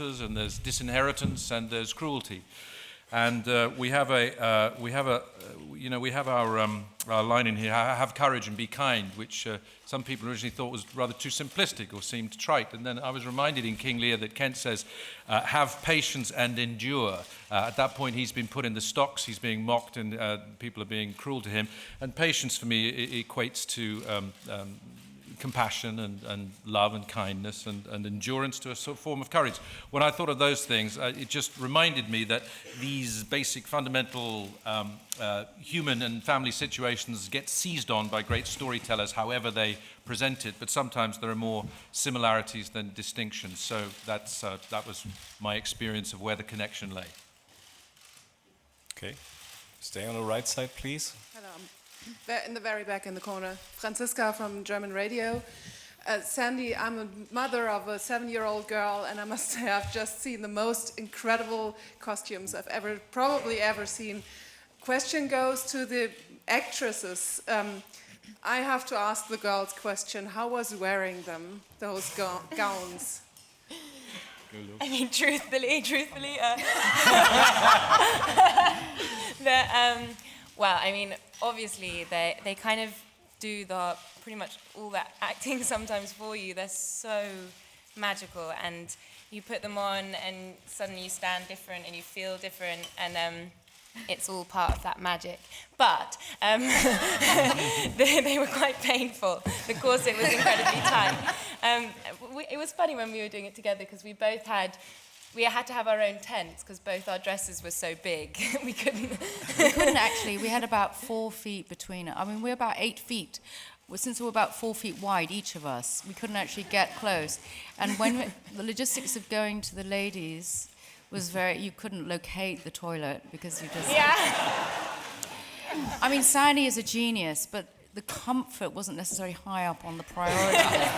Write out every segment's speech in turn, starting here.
and there's disinheritance and there's cruelty. And we have our line in here, have courage and be kind, which some people originally thought was rather too simplistic or seemed trite. And then I was reminded in King Lear that Kent says, have patience and endure. At that point, he's been put in the stocks, he's being mocked, and people are being cruel to him. And patience, for me, equates to compassion and love and kindness and endurance to a sort of form of courage. When I thought of those things, it just reminded me that these basic fundamental human and family situations get seized on by great storytellers, however they present it, but sometimes there are more similarities than distinctions. So that was my experience of where the connection lay. Okay. Stay on the right side, please. Hello. In the very back in the corner, Franziska from German radio. Sandy, I'm a mother of a 7-year-old girl, and I must say I've just seen the most incredible costumes I've probably ever seen. Question goes to the actresses. I have to ask the girls question, how was wearing them, those gowns? I mean, truthfully, well, I mean, obviously, they kind of do pretty much all that acting sometimes for you. They're so magical, and you put them on, and suddenly you stand different, and you feel different, and it's all part of that magic. But they were quite painful. The corset was incredibly tight. It was funny when we were doing it together, because we had to have our own tents because both our dresses were so big. We couldn't actually. We had about 4 feet between. I mean, we're about 8 feet. Since we're about 4 feet wide, each of us, we couldn't actually get close. And when the logistics of going to the ladies was you couldn't locate the toilet because you just... Yeah. I mean, Sandy is a genius, but the comfort wasn't necessarily high up on the priority list.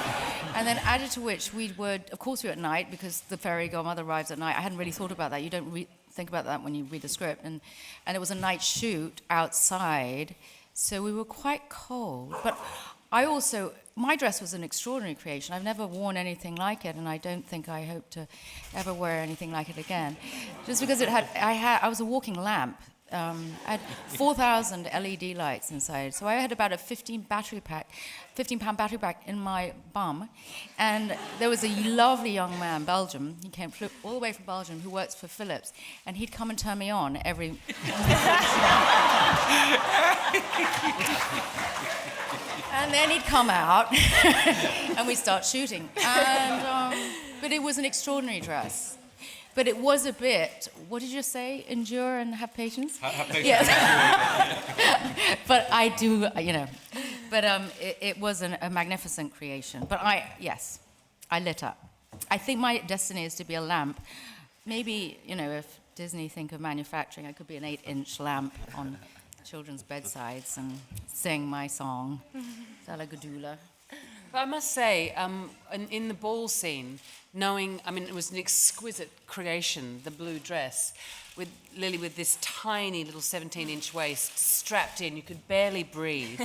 And then added to which of course we were at night because the fairy godmother arrives at night. I hadn't really thought about that. You don't think about that when you read the script. And it was a night shoot outside, so we were quite cold. But my dress was an extraordinary creation. I've never worn anything like it, and I don't think I hope to ever wear anything like it again. Just because I was a walking lamp. I had 4,000 LED lights inside, so I had about a 15-pound battery pack in my bum, and there was a lovely young man, Belgium, he came all the way from Belgium, who works for Philips, and he'd come and turn me on every... And then he'd come out, and we'd start shooting, but it was an extraordinary dress. But it was a bit, what did you say? Endure and have patience? Have patience. Yes. But I do, But it was a magnificent creation. But I lit up. I think my destiny is to be a lamp. Maybe, if Disney think of manufacturing, I could be an 8-inch lamp on children's bedsides and sing my song, Salagadoola. But I must say, in the ball scene, it was an exquisite creation, the blue dress, with Lily with this tiny little 17-inch waist strapped in, you could barely breathe.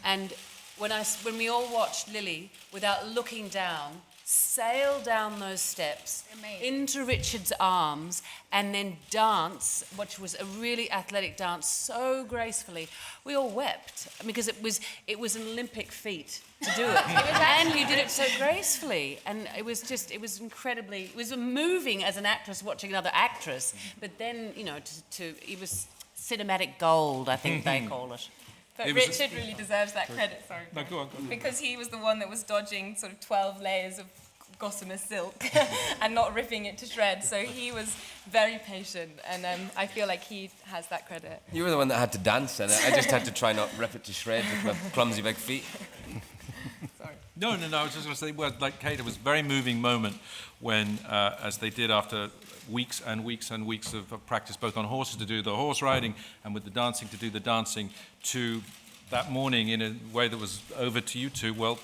And when we all watched Lily, without looking down, sail down those steps into Richard's arms and then dance, which was a really athletic dance, so gracefully. We all wept because it was an Olympic feat to do it. And you did it so gracefully. And it was moving as an actress watching another actress. But then, it was cinematic gold, I think they call it. But Richard really deserves that credit, sorry. No, go on. Because he was the one that was dodging sort of 12 layers of gossamer silk and not ripping it to shreds. So he was very patient, and I feel like he has that credit. You were the one that had to dance, and I just had to try not rip it to shreds with my clumsy big feet. Sorry. No, I was just going to say, well, like Kate, it was a very moving moment when, as they did after weeks and weeks and weeks of practice, both on horses to do the horse riding and with the dancing to do the dancing, to that morning in a way that was over to you two. Well,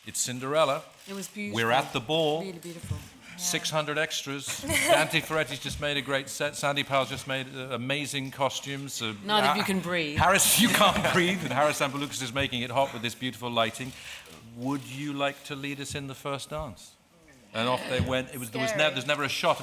it's Cinderella. It was beautiful. We're at the ball. Really beautiful. Yeah. 600 extras. Dante Ferretti's just made a great set. Sandy Powell's just made amazing costumes. Neither of you can breathe. Harris, you can't breathe. And Harris Ambalukas is making it hot with this beautiful lighting. Would you like to lead us in the first dance? And off they went. There was Scary. there's never a shot